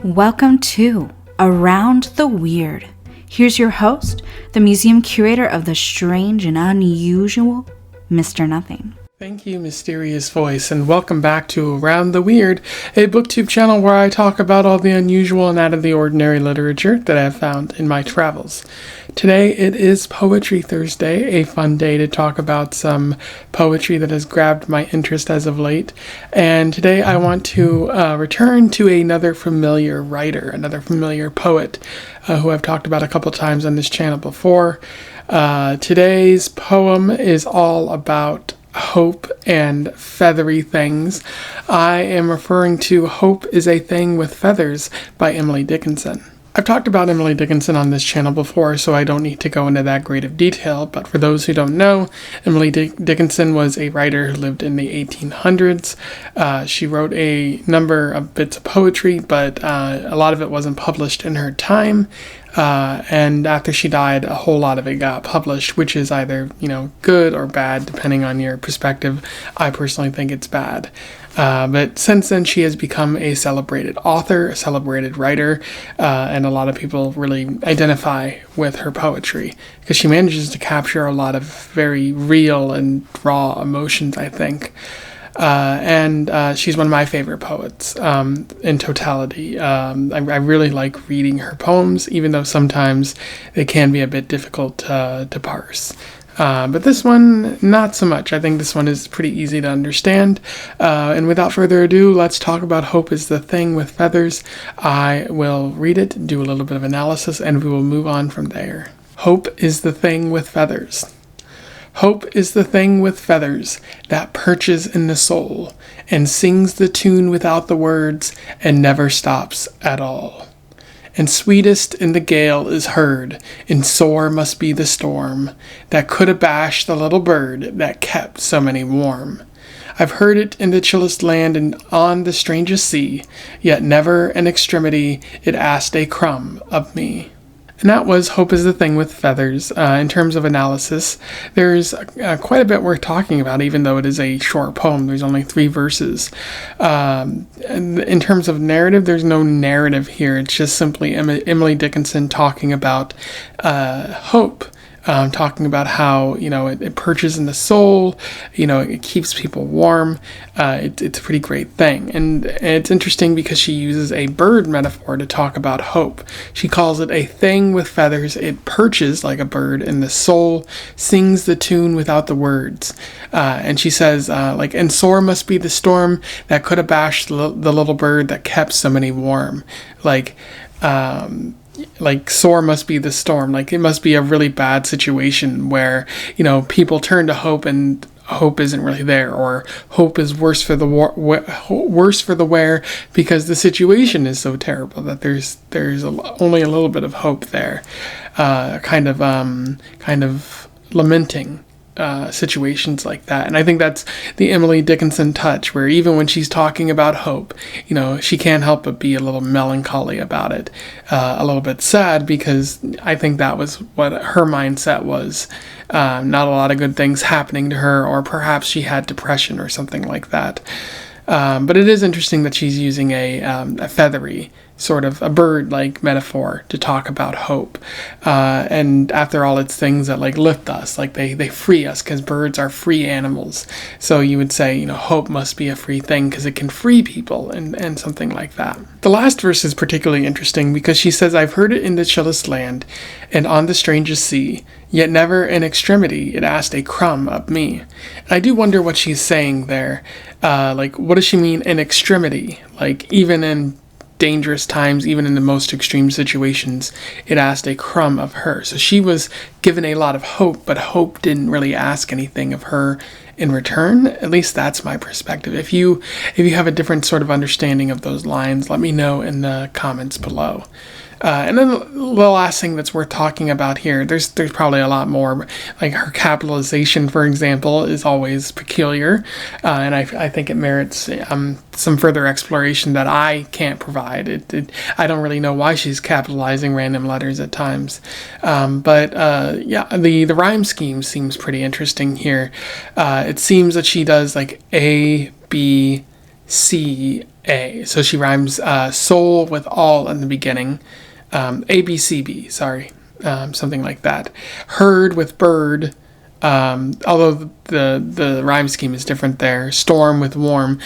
Welcome to Around the Weird. Here's your host, the museum curator of the strange and unusual, Mr. Nothing. Thank you, mysterious voice, and welcome back to Around the Weird, a booktube channel where I talk about all the unusual and out of the ordinary literature that I have found in my travels. Today it is Poetry Thursday, a fun day to talk about some poetry that has grabbed my interest as of late, and today I want to return to another familiar writer, another familiar poet who I've talked about a couple times on this channel before. Today's poem is all about hope and feathery things. I am referring to Hope is a Thing with Feathers by Emily Dickinson. I've talked about Emily Dickinson on this channel before, so I don't need to go into that great of detail, but for those who don't know, Emily Dickinson was a writer who lived in the 1800s. She wrote a number of bits of poetry, but a lot of it wasn't published in her time. And after she died, a whole lot of it got published, which is either, good or bad, depending on your perspective. I personally think it's bad. But since then, she has become a celebrated author, a celebrated writer, and a lot of people really identify with her poetry because she manages to capture a lot of very real and raw emotions, I think. And she's one of my favorite poets in totality. I really like reading her poems, even though sometimes they can be a bit difficult to parse. But this one, not so much. I think this one is pretty easy to understand. And without further ado, let's talk about Hope is the Thing with Feathers. I will read it, do a little bit of analysis, and we will move on from there. Hope is the thing with feathers. Hope is the thing with feathers that perches in the soul and sings the tune without the words and never stops at all. And sweetest in the gale is heard, and sore must be the storm that could abash the little bird that kept so many warm. I've heard it in the chillest land and on the strangest sea, yet never in extremity it asked a crumb of me. And that was Hope is the Thing with Feathers. In terms of analysis, there's quite a bit worth talking about, even though it is a short poem. There's only 3 verses. And in terms of narrative, there's no narrative here. It's just simply Emily Dickinson talking about hope. Talking about how, it perches in the soul, it keeps people warm. It's a pretty great thing. And it's interesting because she uses a bird metaphor to talk about hope. She calls it a thing with feathers. It perches like a bird in the soul, sings the tune without the words. And she says, and sore must be the storm that could abash the little bird that kept so many warm. Sore must be the storm. It must be a really bad situation where, people turn to hope and hope isn't really there, or hope is worse for the wear because the situation is so terrible that there's only a little bit of hope there. Kind of lamenting situations like that. And I think that's the Emily Dickinson touch, where even when she's talking about hope, she can't help but be a little melancholy about it, a little bit sad, because I think that was what her mindset was. Not a lot of good things happening to her, or perhaps she had depression or something like that. But it is interesting that she's using a feathery, sort of a bird-like metaphor to talk about hope. And after all, it's things that lift us, they free us, because birds are free animals. So you would say, hope must be a free thing because it can free people and something like that. The last verse is particularly interesting because she says, I've heard it in the chillest land and on the strangest sea, yet never in extremity it asked a crumb of me. And I do wonder what she's saying there. What does she mean in extremity? Even in dangerous times, even in the most extreme situations, it asked a crumb of her. So she was given a lot of hope, but hope didn't really ask anything of her in return. At least that's my perspective. If you have a different sort of understanding of those lines, let me know in the comments below. And then the last thing that's worth talking about here, there's probably a lot more. Her capitalization, for example, is always peculiar, and I think it merits some further exploration that I can't provide. I don't really know why she's capitalizing random letters at times, but the rhyme scheme seems pretty interesting here. It seems that she does A, B, C-A. So she rhymes soul with all in the beginning. A-B-C-B, sorry. Something like that. Herd with bird, although the rhyme scheme is different there. Storm with warm.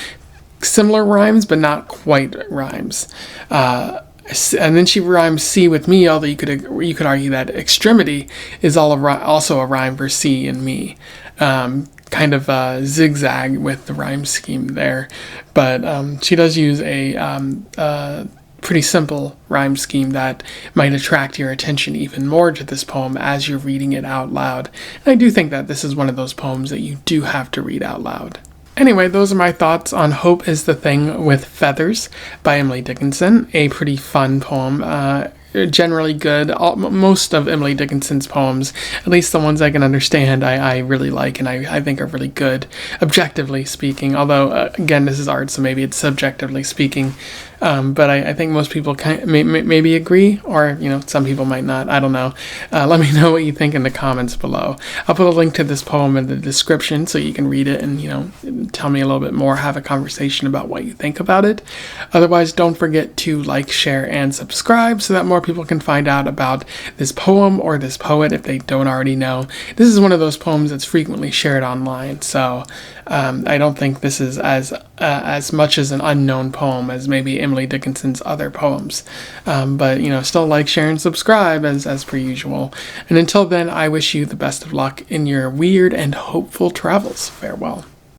Similar rhymes, but not quite rhymes. And then she rhymes C with me, although you could argue that extremity is also a rhyme for C and me. Kind of zigzag with the rhyme scheme there. But she does use a pretty simple rhyme scheme that might attract your attention even more to this poem as you're reading it out loud. And I do think that this is one of those poems that you do have to read out loud. Anyway, those are my thoughts on Hope is the Thing with Feathers by Emily Dickinson. A pretty fun poem. Generally good. Most of Emily Dickinson's poems, at least the ones I can understand, I really like and I think are really good, objectively speaking. Although, again, this is art, so maybe it's subjectively speaking. But I think most people maybe agree, or some people might not. I don't know. Let me know what you think in the comments below. I'll put a link to this poem in the description so you can read it and tell me a little bit more, have a conversation about what you think about it. Otherwise, don't forget to like, share, and subscribe so that more people can find out about this poem or this poet if they don't already know. This is one of those poems that's frequently shared online, so I don't think this is as much as an unknown poem as maybe Emily Dickinson's other poems. But still like, share, and subscribe as per usual. And until then, I wish you the best of luck in your weird and hopeful travels. Farewell.